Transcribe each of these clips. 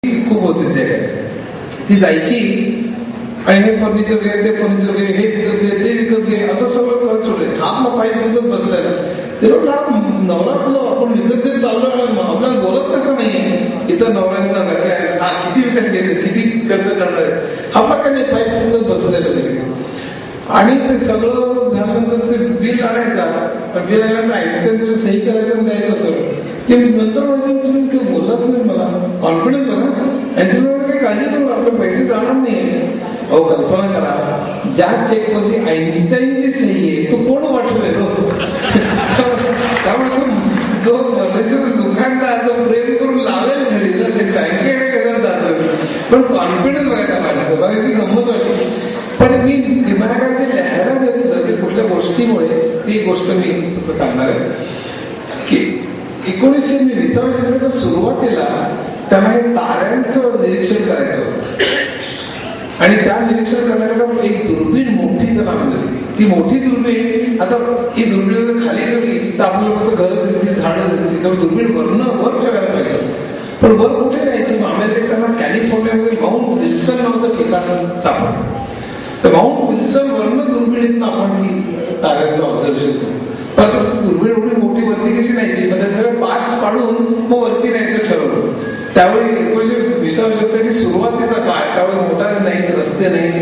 खूप होते ते. ती जायची आणि हे फर्निचर घे, ते फर्निचर घे, हे विकत घे, ते विकत घे, असं सगळं करत सोडले. आपला पाईप विकत बसलेला ते नवरा आपण विकत घेत चाललो, आपल्याला बोलत कसं नाहीये इतर नवऱ्यांचा किती विकत घेते, किती खर्च करणार आहे, आपला काय नाही, पाईप विकत बसलेलं तरी. आणि ते सगळं झाल्यानंतर ते बिल आणायचा, बिल आल्यानंतर आईस्क्रीम सही करायचं द्यायचं सगळं. ते नंतर म्हणजे तुम्ही काही बोललाच नाही मला, कॉन्फिडन्स बघा यांच्यामुळे काही काळजी करू, आपले पैसे जाणार नाही. अहो कल्पना करा, ज्या चेकवरती आईन्स्टाईनची सही आहे तो कोण वाटतोय त्यामुळे जो दुकानदार तो प्रेम करून लावेल घरी ते बँकेकडे कसं जातो, पण कॉन्फिडन्स बघायचा माणसं बघा ती गंमत वाटते. पण मी विनायकाचे लिहायला घेतलं की कुठल्या गोष्टीमुळे, ती गोष्ट मी सांगणार आहे की 1920व्या शतकाच्या सुरुवातीला त्यांना हे ताऱ्यांचं निरीक्षण करायचं होतं. आणि त्या निरीक्षण करण्याकरता एक दुर्बीण मोठी त्यांना मिळाली. ती मोठी दुर्बीण, आता ही दुर्बीण खाली ठेवली तर आपल्याला फक्त घरं दिसतील, झाडं दिसतील, तर दुर्बीण वर ठेवायला पाहिजे. पण वर कुठे जायची? अमेरिकेत त्यांना कॅलिफोर्नियामध्ये माउंट विल्सन नावाचं ठिकाण सापडलं. तर माउंट विल्सन वरनं दुर्बिणीतनं आपण ती ताऱ्यांचं ऑब्झर्वेशन करू. पण दुर्बीण एवढी मोठी वरती कशी न्यायची, मग त्याचे पार्ट्स काढून मग वरती न्यायचं ठरवलं. त्यावेळी 1920व्या शतकाची सुरुवातीचा काळ, त्यावेळी मोटारी नाही, रस्ते नाही,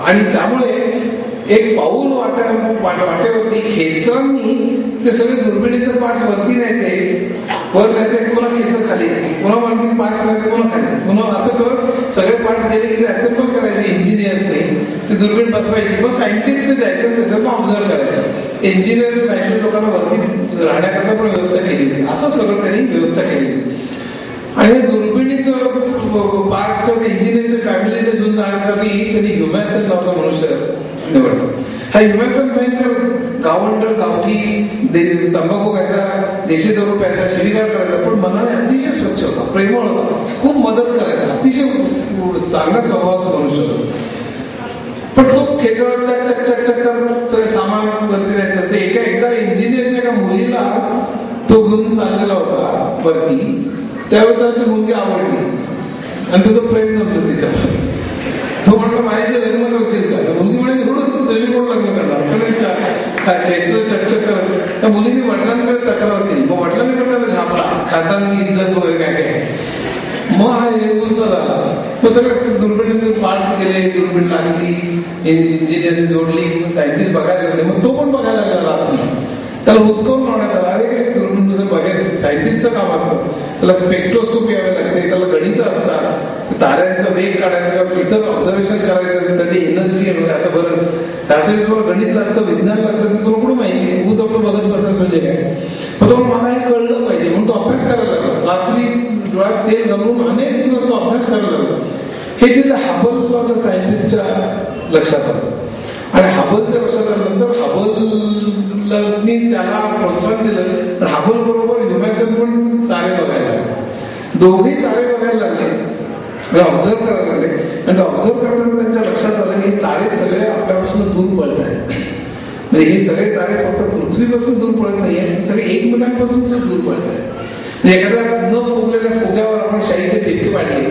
आणि त्यामुळे एक पाऊल वाटेवरती खेचरांनी ते सगळे दुर्बिणीचे पार्ट्स वरती न्यायचे, वर न्यायचे, पुन्हा खेचर खाली यायचे, पुन्हा वरती पार्ट करायचे, पुन्हा खाली, पुन्हा असं करत सगळे पार्ट्स गेले की असेंबल करायचे इंजिनियर्सने, ती दुर्बीण बसवायची. मग सायंटिस्टने जायचं त्याच्यात ऑब्झर्व करायचं. इंजिनियर सायंटिस्ट लोकांना वरती राहण्याकरता पण व्यवस्था केली होती. असं सगळं त्यांनी व्यवस्था केली होती. आणि दुर्बिणीचं पार्ट इंजिनियरच्या फॅमिलीने घेऊन जाण्यासाठी त्यांनी ह्युमॅसन नावाचा मनुष्य निवडला. हा ह्युमॅसन भयंकर गावंडळ, गावठी, तंबाखू खायचा, देशी दारू प्यायचा, शिवीगाळ करायचा, पण मनाने अतिशय स्वच्छ होता, प्रेमळ होता, खूप मदत करायचा, अतिशय चांगल्या स्वभावाचा मनुष्य होता. पण तो खेचर चक चक चक चक करत सगळे सामान वरती द्यायचं. ते एकदा इंजिनियरच्या एका मुलीला तो घेऊन चाललेला होता वरती. त्यावेळी त्याला ती मुलगी आवडली आणि त्याचं प्रेम जमलं तिच्यावर. तो म्हटलं माझ्याशी लग्न करशील का? मुलगी म्हणे एवढं तुझी कोण लग्न करणार? खेचर चकचक करत त्या मुलीने वडिलांकडे तक्रार केली. मग वडिलांनी पण त्याला झापला, खाताना इज्जत वगैरे काय काय. मग हा हे पुस्तक झाला. मग सगळे दुर्बिणीचे पार्ट्स गेले, दुर्बीण लागली, इंजिनियरने जोडली, सायंटिस्ट बघायला लागले. मग तो पण बघायला लागला रात्री. त्याला हुसकावून लावण्यात आला. अरे दुर्बीण तुझं बघायचं सायंटिस्टचं काम असतं, त्याला स्पेक्ट्रोस्कोपी यावे लागते, त्याला गणित असतात, ताऱ्यांचा वेग काढायचा, इतर ऑब्झर्वेशन करायचं, त्याची एनर्जी असं बरंच. त्यासाठी तुला गणित लागतं, विज्ञान लागतं, ते तुला कुठं माहिती आहे? ऊस आपण बघत बसत म्हणजे काय. मग तो मला हे कळलं पाहिजे म्हणून तो अभ्यास करायला लागला. रात्री डोळ्यात तेल घालून अनेक दिवस तो अभ्यास करायला लागला. हे तिथे हबल सायंटिस्टच्या लक्षात आलं. आणि हबलच्या लक्षात आल्यानंतर हबलनी त्याला प्रोत्साहन दिलं. तर हबल बरोबर ह्युमॅसन पण तारे बघायला लागले. दोघेही तारे बघायला लागले, ऑब्झर्व करायला लागले. आणि ते ऑब्झर्व करताना त्यांच्या लक्षात आलं की हे तारे सगळे आपल्यापासून दूर पळत आहेत. म्हणजे हे सगळे तारे फक्त पृथ्वीपासून दूर पळत नाहीये, सगळे एकमेकांपासून दूर पळत आहेत. म्हणजे एखाद्या न फुगलेल्या फुग्यावर आपण शाईचे ठिपके वाढले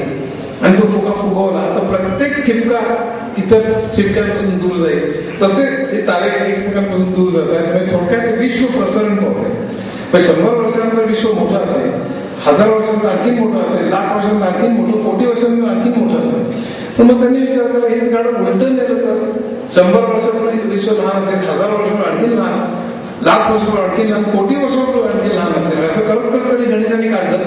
आणि तो फुगा फुगवला तर प्रत्येक ठिपका इतर ठिपक्यांपासून दूर जाईल. तसे हे तारे एकमेकांपासून दूर जात आहेत. म्हणजे थोडक्यात विश्व प्रसरण होत आहे. पण 100 वर्षानंतर विश्व मोठं असेल, 1000 वर्षांतर आणखी मोठं असेल, 1,00,000 वर्षांतर आणखी मोठं, कोटी वर्षांतर आणखी मोठं असेल. तर मग त्यांनी विचार केला हेच गाडं उलटं नेलं तर 100 वर्षापूर्वी विश्व लहान असेल, 1000 वर्षापूर्वी आणखी लहान, 1,00,000 वर्षापूर्वी आणखी लहान, कोटी वर्षापूर्वी आणखी लहान असेल. असं करत करत त्यांनी गणिताने काढलं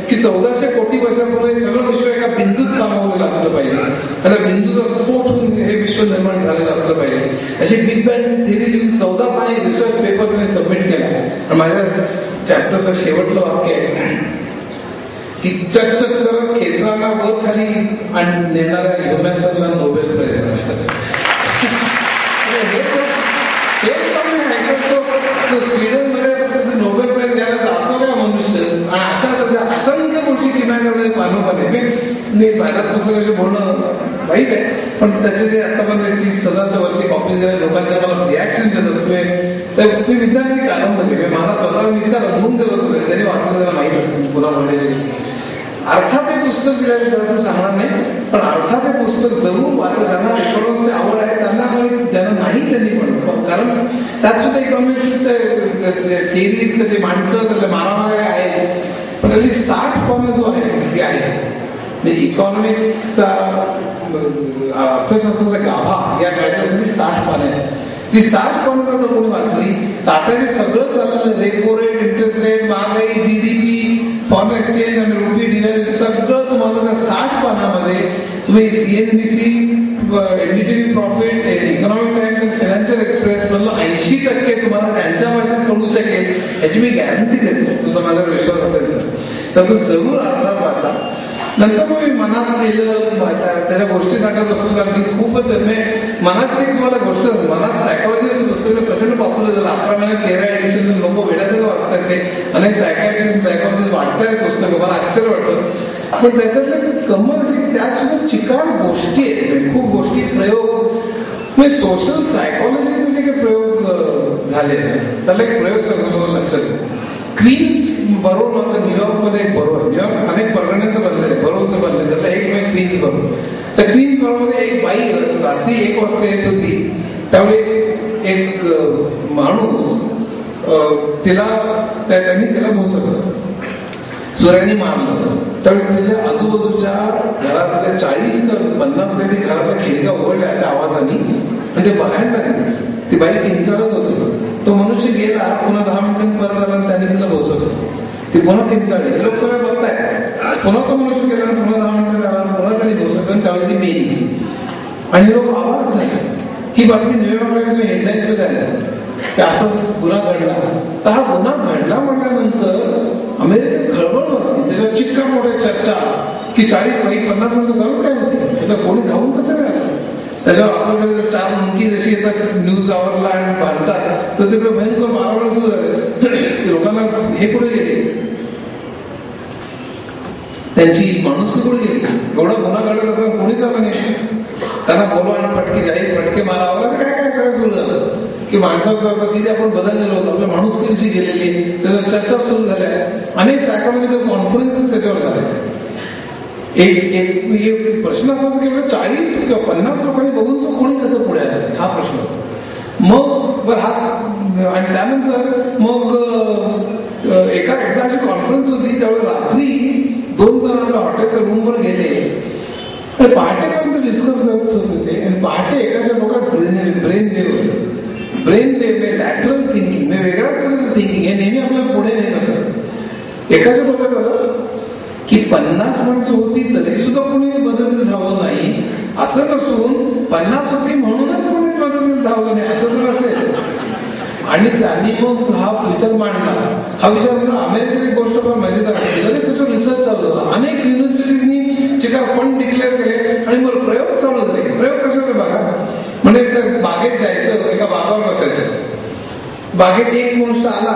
की 1400 कोटी वर्षापूर्वी सगळं विश्व एका बिंदूत सामावलेलं असलं पाहिजे. आणि बिंदूचा स्फोट होऊन हे विश्व निर्माण झालेलं असलं पाहिजे. अशी बिग बँग थिअरी लिहून 14 पानी रिसर्च पेपर त्यांनी सबमिट केला. आणि माझ्या चॅप्टरचं शेवटलं वाक्य आहे की चकचक करत खेचरांना वर खाली नेणाऱ्या ह्युमॅसनला नोबेल प्राइज मिळालं. स्वीडनमध्ये नोबेल प्राइज घ्यायला जातो का मनुष्य? आणि अशा असंख्य गोष्टी किनाऱ्यामध्ये पानोपाने मी माझ्या पुस्तकाचे बोलणं वाईट आहे, पण त्याचे जे आतापर्यंत 30,000च्या वरती कॉपीज गेल्या लोकांच्या मला रिॲक्शन्स येतात. तर ती विज्ञानाची कादंबरी मला स्वतःला विज्ञान अनुभवून गेलं होतं, त्यांनी वाचलं त्याला माहीत असेल पुन्हा म्हणले. अर्थात हे पुस्तक दिल्याचं असं सांगणार नाही, पण अर्थात हे पुस्तक जरूर वाचा. ज्यांना इकॉनॉमिक्सची आवड आहे त्यांना, ज्यांना नाही त्यांनी पण, कारण त्यात सुद्धा इकॉनॉमिक्सचे थिअरीज, त्यातले माणसं, त्यातले मारामारे आहेत, पण त्यातली 60 पानं जो आहे ती आहे. म्हणजे इकॉनॉमिक्सचा अर्थशास्त्राचा गाभा या टायटलमध्ये 60 पानं आहेत. ती 60 पानं जर कोणी वाचली तर आता जे सगळं चाललं, रेपो रेट, इंटरेस्ट रेट, महागाई, जीडीपी, फॉरेन एक्सचेंज आणि रुपी डिव्हॅल्यू, सगळं तुम्हाला त्या 60 पानामध्ये तुम्ही CNBC, NDTV profit, economic times आणि फायनान्शियल एक्सप्रेस मधलं 80% तुम्हाला त्यांच्या भाषेत कळू शकेल याची मी गॅरंटी देतो. तुझा माझ्यावर विश्वास असेल तर तो जरूर अर्थात वाचा. नंतर मग मी मनात गेलं, त्याच्या गोष्टी सांगत बसलो, कारण की खूपच मनात एक तुम्हाला गोष्ट, मनात सायकॉलॉजी पुस्तक प्रचंड पॉप्युलर झालं. 11 महिन्यात 13 एडिशन लोक वेळासगळं वाचतात ते, आणि सायकॅट्रिस्ट सायकॉलॉजिस्ट वाटतायत पुस्तकं, मला आश्चर्य वाटतं. पण त्याच्यातलं गंमत अशी की त्यात सुद्धा चिकार गोष्टी आहेत, खूप गोष्टी, प्रयोग. म्हणजे सोशल सायकॉलॉजीचे जे काही प्रयोग झाले त्याला एक प्रयोग समजून लक्षात. क्वीन्स बरो नावाचा न्यूयॉर्कमध्ये एक बरो आहे. न्यूयॉर्क अनेक परगण्यांचं बनलेलं आहे, बरोजने बनले, त्यातला एक म्हणजे क्वीन्स बरो. त्या क्वीन्स बरोमध्ये एक बाई रात्री 1 वाजता येत होती. त्यावेळी एक माणूस त्यांनी तिला भोसकलं, सूर्याने मारलं. त्यावेळी तिच्या आजूबाजूच्या घरातल्या 40 का 50 काही घरातल्या खिडक्या उघडल्या त्या आवाजाने, आणि ते बघायला लागले. ती बाई किंचाळत होती. तो मनुष्य गेला, पुन्हा 10 मिनिटांनी परत आला आणि त्याने तिला भोसकलं. ती पुन्हा किंचाळली. हे लोक सगळे बघताय. पुन्हा तो मनुष्य गेला, पुन्हा 10 मिनिटांनी आला, पुन्हा त्याने भोसकलं आणि त्यावेळी ती मेली. आणि लोक अवाक झाले. ही बातमी न्यूयॉर्क टाइम्सच्या हेडलाईन्स मध्ये आली की असाच गुन्हा घडला. तर हा गुन्हा घडला म्हटल्यानंतर अमेरिकेत खळबळ वाजली. त्याच्यावर चिक्कार मोठ्या चर्चा की 40-50 मिनिटं घालून काय होते, त्याला कोणी धावून कसं काय. त्याच्यावर आपल्याकडे 4 मुंकी जशी येतात न्यूज आवरला आणि बांधतात, तर तिकडे भयंकर मारामार सुद्धा झाले. लोकांना हे कुठे गेले, त्यांची माणूस कुठे गेली. एवढा गुन्हा घडत असं कोणीच आलं नाही. त्यांना बोलवा आणि फटके जाहीर फटके मारावं तर काय काय सगळं सुरू झालं की माणसाचं किती आपण बदललेलो होतो, आपल्या माणूस कशी गेलेली, त्याच्या चर्चा सुरू झाल्या. अनेक सायकॉलॉजिकल कॉन्फरन्सेस त्याच्यावर झाले. एक प्रश्न असा की 40 किंवा 50 लोकांनी बघून कोणी कसं पुढे आलं हा प्रश्न. मग बरं हा, आणि त्यानंतर मग एकदा अशी कॉन्फरन्स होती. त्यावेळी रात्री 2 जण आपल्या हॉटेलच्या रूमवर गेले आणि पहाटेपर्यंत डिस्कस करत होते ते. आणि पहाटे एकाच्या डोक्यात ब्रेन वेव्ह होते. ब्रेन वेव्ह, लॅटरल थिंकिंग, वेगळ्याच तऱ्हेचं थिंकिंग, हे नेहमी आपल्याला पुढे नेत असतं. एकाच्या डोक्यात आलं की 50 माणसं होती तरी सुद्धा कोणी मदतीला धावलं नाही, असं नसून 50 होती म्हणूनच कोणी मदतीला धावलं नाही असं तर असेल. आणि त्यांनी मग हा विचार मांडला. हा विचार म्हणजे अमेरिकेत एक गोष्ट फार मजेदार आहे. लगेच त्याच्यावर रिसर्च चालू झाला. अनेक युनिव्हर्सिटीजनी चिकार फंड डिक्लेअर केले आणि मग प्रयोग चालू झाले. प्रयोग कशाचे बघा, म्हणजे बागेत जायचं, एका बागावर बसायचं. बागेत एक मनुष्य आला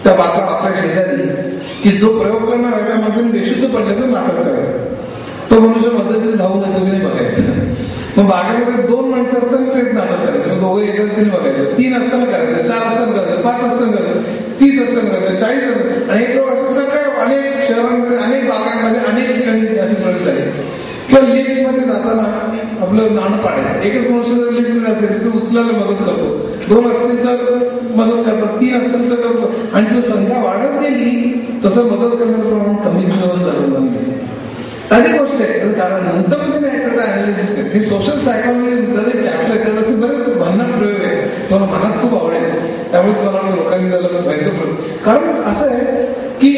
त्या बागावर आपल्या शेजारी की जो प्रयोग करणार आहे त्या माणसाने बेशुद्ध पडल्याचं नाटक करायचं. तो मनुष्य मदतीला धावून येतो की नाही बघायचं. मग बागेमध्ये 2 माणसं असताना तेच नाटक करायचं. मग दोघं येतात तरी बघायचं. 3 असताना करायचं, 4 असताना करायचं, 5 असताना करायचं, 30 असताना करायचं, 40 असताना. आणि हे प्रयोग असं सगळ्या अनेक शहरांमध्ये, अनेक भागांमध्ये, अनेक ठिकाणी असे प्रयोग झाले. किंवा लिफ्टमध्ये जाताना आपलं नाणं पाडायचं. एकच मनुष्य जर लिफ्टमध्ये असेल तर उचलायला मदत करतो, 2 असतील तर मदत करतात, 3 असतील तर करतो. आणि जो संख्या वाढत गेली तसं मदत करण्याचं प्रमाण कमी होत झालं. साधी गोष्ट आहे. कारण नंतर म्हणजे त्याचं अनालिसिस करते. हे सोशल सायकॉलॉजी चॅप्टर आहे, त्याला बरेच भन्नाट प्रयोग आहे. तुम्हाला मनात खूप आवडेल. त्यामुळे मला लोकांनी त्याला भयंकर. कारण असं आहे की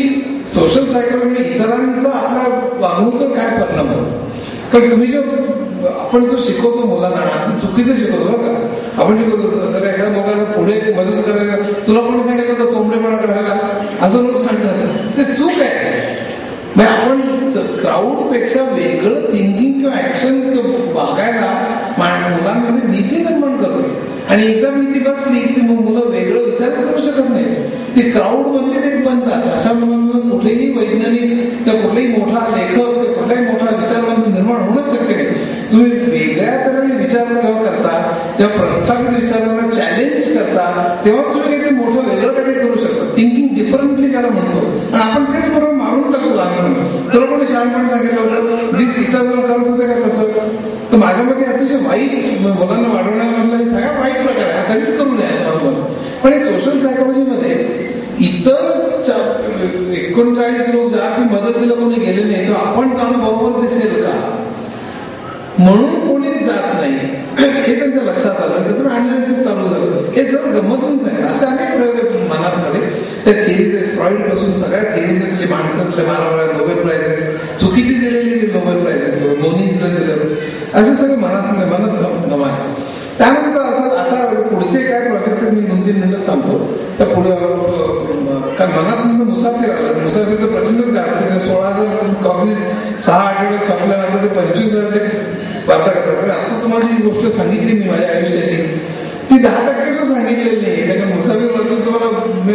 सोशल सायकॉलॉजी इतरांचा आपल्या वागणुकीवर काय परिणाम होतो. कारण तुम्ही आपण जो शिकवतो मुलांना ते चुकीचं शिकवतो बघा. आपण शिकवतो जर एखाद्या मुलाला पुढे मदत करायला तुला कोणी सांगितलं होतं चोंबडेपणा करायला, असं लोक सांगतात. ते चूक आहे. आपण क्राऊड पेक्षा वेगळं थिंकिंग किंवा ऍक्शन बघायला मुलांमध्ये भीती निर्माण करतो. आणि एकदा भीती बसली की मग मुलं वेगळं विचार करू शकत नाही. ते क्राऊड म्हणजे ते बनतात. अशा मुलांना कुठेही वैज्ञानिक किंवा कुठलाही मोठा लेखक किंवा कुठलाही मोठा विचारवंत निर्माण होणंच शक्य नाही. तुम्ही वेगळ्या तऱ्हेने विचार केव्हा करता, तेव्हा प्रस्थापित विचारांना चॅलेंज करता, तेव्हाच तुम्ही काहीतरी मोठं वेगळं काहीतरी करू शकता. थिंकिंग डिफरंटली त्याला म्हणतो. आणि आपण तेच बरोबर मारून टाकतो लहान. तर लहानपणी सांगितलं होतं 20 इतर जण करत होते का तसं. तर माझ्या मते अतिशय वाईट, मुलांना वाढवण्यामधला हे सगळ्यात वाईट प्रकार आहे, कधीच करू नये बरोबर. पण हे सोशल सायकोलॉजीमध्ये इतर 39 लोक ज्या ती मदतीला कोणी गेले नाही तर आपण जाणं बरोबर दिसेल का म्हणून कोणीच जात नाही हे त्यांच्या लक्षात आलं. त्याचं अनालिसिस चालू झालं. हे सगळं गंमत म्हणून सांगितलं. असे अनेक प्रयोग आहेत मनातमध्ये. त्या थिअरीज फ्रॉइड पासून सगळ्या थिअरीजले माणसातले मानवाला नोबेल प्राइजेस, चुकीची दिलेली नोबेल प्राइजेस, मोनीजला दिलं, असं सगळं मनात धमाल. त्यानंतर आता पुढचे काय प्रोजेक्ट आहेत मी 2-3 मिनिटात सांगतो. त्या पुढे कारण मनात मुसाफिर आलं. मुसाफिर तर प्रचंडच गाजते. 16,000 कॉपीज 6 आठवड्यात कॉपल्यानंतर ते 25,000 वार्ता करतात. आता तुम्हाला जी गोष्ट सांगितली मी माझ्या आयुष्याची ती 10% सुद्धा सांगितलेली नाही. कारण मुसाफिर वाचून तुम्हाला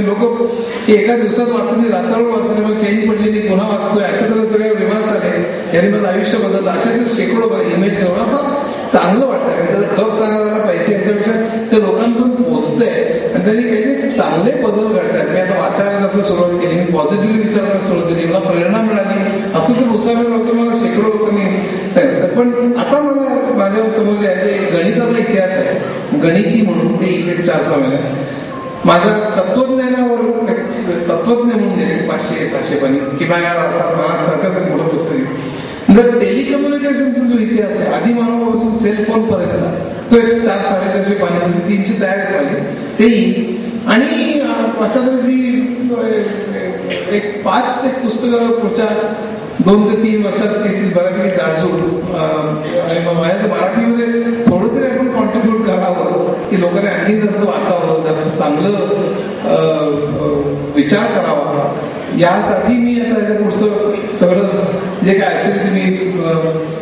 लोक एका दिवसात वाचली, रात्रभर वाचले, मग चेंज पडली नाही, पुन्हा वाचतोय, अशा तर सगळे रिमार्क्स आले, याने माझं आयुष्य बदललं, अशा तर शेकडो इमेज जेवढा फार चांगलं वाटतं. कारण त्याचा खप चांगला झाला, पैसे याच्यापेक्षा ते लोकांपर्यंत पोहोचतंय आणि त्यांनी काहीतरी चांगले बदल घडतात. मी आता वाचायला जसं सुरुवात केली, मी पॉझिटिव्ह विचार करायला सुरुवात केली, मला प्रेरणा मिळाली. असं तर मुसाफिर वाचून मला शेकडो लोकांनी. पण आता मला माझ्या समोर जे आहे ते गणिताचा इतिहास आहे, गणिती म्हणून ते इथे 4 महिन्यात माझ्या तत्वज्ञानावर तत्वज्ञ म्हणून गेले 500-700 पानी किंवा अर्थात मनात सारखंच एक मोठं पुस्तक आहे. जर टेलिकम्युनिकेशनचा जो इतिहास आहे आधी मानवापासून सेलफोन पर्यंतचा तो 400-450 पानी 300 तयार झाले तेही. आणि अशाची एक 5 पुस्तकं पुढच्या 2 ते 3 वर्षात येतील बऱ्यापैकी जाडजूड. आणि माझ्या तर मराठीमध्ये थोडं तरी आपण कॉन्ट्रीब्यूट करावं की लोकांनी आणखी जास्त वाचावं, जास्त चांगलं विचार करावा. यासाठी मी आता याच्या पुढचं सगळं जे काय असेल ते मी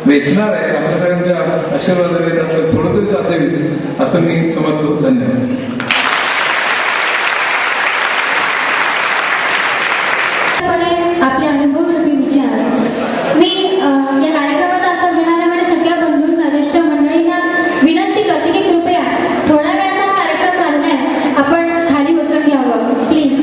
वेचणार आहे. आपल्या सगळ्यांच्या आशीर्वादाने त्यात थोडं तरी साध्य होईल असं मी समजतो. धन्यवाद. आपले अनुभवरूपी विचार मी या कार्यक्रमाचा असा घेणाऱ्या माझ्या सगळ्या बंधूंना, ज्येष्ठ मंडळींना विनंती करते की कृपया थोड्या वेळाचा हा कार्यक्रम चाललाय, आपण खाली बसून घ्यावं प्लीज.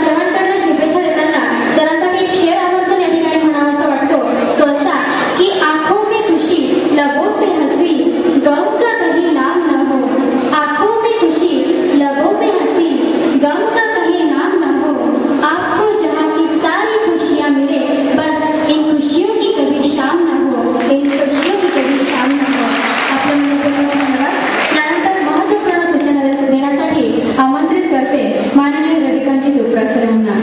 सर्वांकडनं शुभेच्छा देताना सरांसाठी एक शेर आवर्जून या ठिकाणी म्हणावा असं वाटतो. तो असा की आंखों में खुशी, लबों पे हंसी, गम का कहीं नाम न हो. आंखों में खुशी, लबों पे हंसी, गम का कहीं नाम न हो. आपको जहाँ की सारी खुशियाँ मिले, बस इन खुशियों की कभी शाम न हो, इन खुशियों की कभी शाम न हो. आपल्या मनपूर्वक धन्यवाद. त्यानंतर महत्त्वपूर्ण सूचना देण्यासाठी आमंत्रित करते माननीय रविकांत तुपकर सरांना.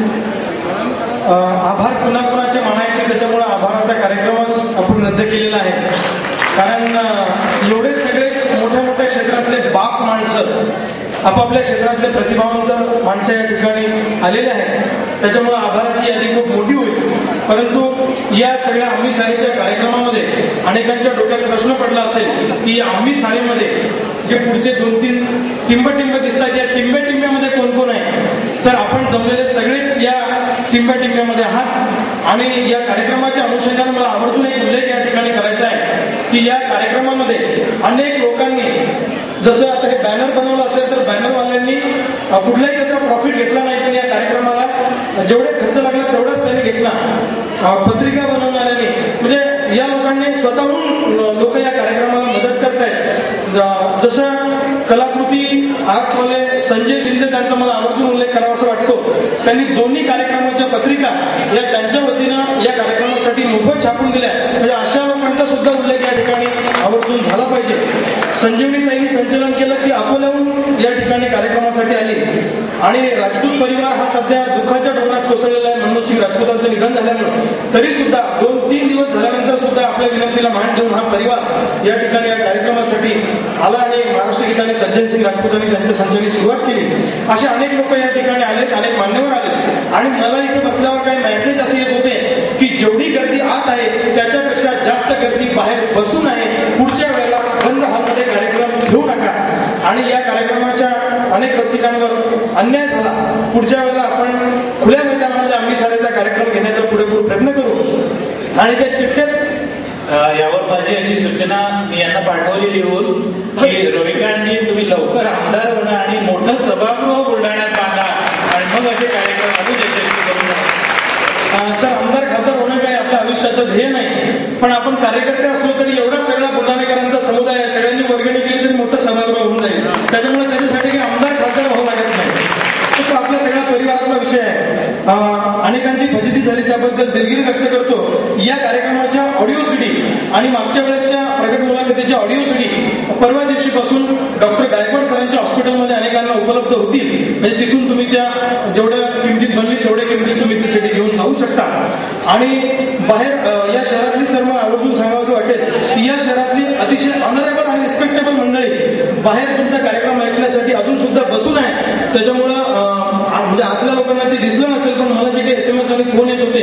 आभार पुन्हा कुणाचे मानायचे, त्याच्यामुळे आभाराचा कार्यक्रमच आपण रद्द केलेला आहे. कारण एवढे सगळेच मोठ्या मोठ्या क्षेत्रातले बाप माणसं, आपापल्या क्षेत्रातले प्रतिभावंत माणसं या ठिकाणी आलेले आहेत. त्याच्यामुळे आभाराची यादी खूप मोठी होईल. परंतु या सगळ्या आम्ही सारेच्या कार्यक्रमामध्ये अनेकांच्या डोक्यात प्रश्न पडला असेल की आम्ही सारेमध्ये जे पुढचे 2-3 टिंब दिसतात, या टिंब्यामध्ये कोण कोण आहे. तर आपण जमलेले सगळेच या टिंब्यामध्ये आहात. आणि या कार्यक्रमाच्या अनुषंगाने मला आवर्जून एक उल्लेख या ठिकाणी करायचा आहे की या कार्यक्रमामध्ये अनेक लोकांनी, जसं आता हे बॅनर बनवलं असेल तर बॅनरवाल्यांनी कुठलाही त्याचा प्रॉफिट घेतला नाही, पण या कार्यक्रमाला जेवढे खर्च लागला तेवढाच त्यांनी घेतला. पत्रिका बनवणाऱ्यांनी, म्हणजे या लोकांनी स्वतःहून लोक या कार्यक्रमाला मदत करतायत. जसं कलाकृती आर्ट्सवाले संजय शिंदे, त्यांचा मला आवर्जून उल्लेख करावा असं वाटतो. त्यांनी दोन्ही कार्यक्रमाच्या पत्रिका या त्यांच्या वतीनं या कार्यक्रमासाठी मोफत छापून दिल्या. म्हणजे अशा लोकांचा सुद्धा उल्लेख या ठिकाणी आवर्जून झाला पाहिजे. संजीवनीताईंनी संचलन केलं, ती अकोल्याहून या ठिकाणी कार्यक्रमासाठी आली. आणि राजपूत परिवार हा सध्या दुःखाच्या डोंगरात कोसळलेला आहे. मनमोहन सिंग राजपूतांचं निधन झाल्यामुळे तरी सुद्धा 2-3 दिवस झाल्यानंतर सुद्धा आपल्या विनंतीला मान देऊन हा परिवार या ठिकाणी या कार्यक्रमासाठी आला आणि महाराष्ट्र गीत आणि सज्जन सिंग राजपूतांनी त्यांच्या संचाची सुरुवात केली. असे अनेक लोक या ठिकाणी आलेत, अनेक मान्यवर आलेत. आणि मला इथे बसल्यावर काही मेसेज असे येत होते की जेवढी गर्दी आत आहे त्याच्यापेक्षा जास्त गर्दी बाहेर बसून आहे. पुढच्या वेळेला बंद हॉलमध्ये कार्यक्रम घेऊ नका. आणि या कार्यक्रमाच्या अनेक रसिकांवर अन्याय झाला. पुढच्या वेळेला आपण खुल्या मैदानामध्ये आम्ही सारेचा कार्यक्रम घेण्याचा पुरेपूर प्रयत्न करू. आणि त्या चिठ्ठ्यात यावर माझी अशी सूचना मी यांना पाठवली लिहून की रविकांतजी तुम्ही लवकर आमदार बना आणि मोठं सभागृह बुलढाण्यात बांधा आणि मग असे कार्यक्रम सर आमदार खासदार होणं काय आपल्या आयुष्याचं ध्येय नाही, पण आपण कार्यकर्ते असलो तरी एवढा सगळा बुलढाणेकरांचा समुदाय आहे, सगळ्यांनी वर्गणी केली तरी मोठं सभागृह होऊन जाईल. त्याच्यामुळे त्याच्यासाठी काही आमदार खासदार व्हावं लागत नाही. तो आपल्या सगळ्या परिवारातला विषय आहे. अनेकांची फजिती झाली त्याबद्दल दिलगिरी व्यक्त करतो. या कार्यक्रमाच्या ऑडिओ सीडी आणि मागच्या वेळेच्या प्रगट मुलाखतीच्या ऑडिओ सीडी परवा दिवशीपासून डॉक्टर गायकवाड सरांच्या हॉस्पिटलमध्ये अनेकांना उपलब्ध होतील. म्हणजे तिथून तुम्ही त्या जेवढ्या किमतीत बनली तेवढ्या किमतीत तुम्ही ती सीडी घेऊन जाऊ शकता. आणि बाहेर या शहरातली सर मला आवर्जून सांगावं वाटेल, या शहरातली अतिशय ऑनरेबल आणि रिस्पेक्टेबल मंडळी बाहेर तुमचा कार्यक्रम ऐकण्यासाठी अजून सुद्धा बसून आहे. त्याच्यामुळं म्हणजे आतल्या लोकांना ते दिसलं नसेल, पण मला जे काही SMS आणि फोन येत होते,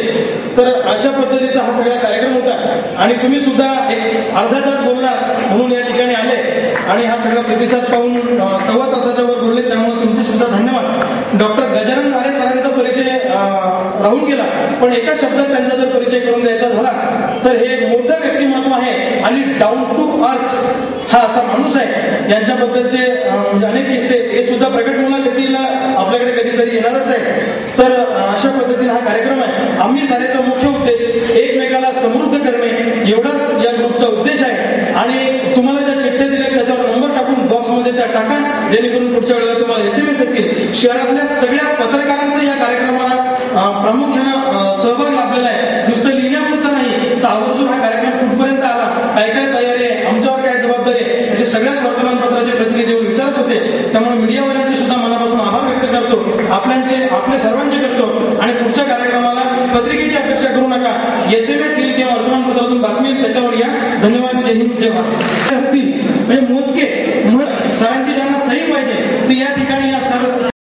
तर अशा पद्धतीचा हा सगळा कार्यक्रम होता. आणि तुम्ही सुद्धा एक अर्धा तास बोलणार म्हणून या ठिकाणी आले आणि हा सगळा प्रतिसाद पाहून 1.25 तासाच्या वर बोलले, त्यामुळे तुमचे सुद्धा धन्यवाद. डॉक्टर गजानन नारे सरांचा परिचय राहून गेला, पण एका शब्दात त्यांचा जर परिचय करून द्यायचा झाला तर हे मोठं व्यक्तिमत्व आहे आणि डाऊन टू अर्थ हा असा माणूस आहे. यांच्याबद्दलचे म्हणजे अनेक किस्से हे सुद्धा प्रगट मुलाखतीला आपल्याकडे कधीतरी येणारच आहे. तर अशा पद्धतीने हा कार्यक्रम आहे. आम्ही साऱ्याचा मुख्य उद्देश एकमेकाला समृद्ध करणे एवढाच या ग्रुपचा उद्देश आहे. आणि तुम्हाला ज्या चिठ्ठ्या दिल्या त्याच्यावर नंबर टाकून बॉक्समध्ये त्या टाका, जेणेकरून पुढच्या वेळेला तुम्हाला SMS येतील. शहरातल्या सगळ्या पत्रकारांचा या कार्यक्रमाला प्रामुख्यानं सहभाग लाभलेला आहे. नुसतं लिहिण्यापुरता नाही, तर आवर्जून हा कार्यक्रम कुठपर्यंत आला, काय काय तयारी आहे, आमच्यावर काय जबाबदारी आहे, असे सगळ्याच वर्तमानपत्राचे प्रतिनिधी येऊन विचारत होते. त्यामुळे मीडियावाल्यांचे सुद्धा मनापासून आभार व्यक्त करतो, आपल्या सर्वांचे करतो. आणि पुढच्या कार्यक्रमाला पत्रिकेची अपेक्षा करू नका. SMS येईल किंवा वर्तमानपत्रातून बातमी त्याच्यावर या. धन्यवाद. जय हिंद, जय भारत. असतील म्हणजे मोजके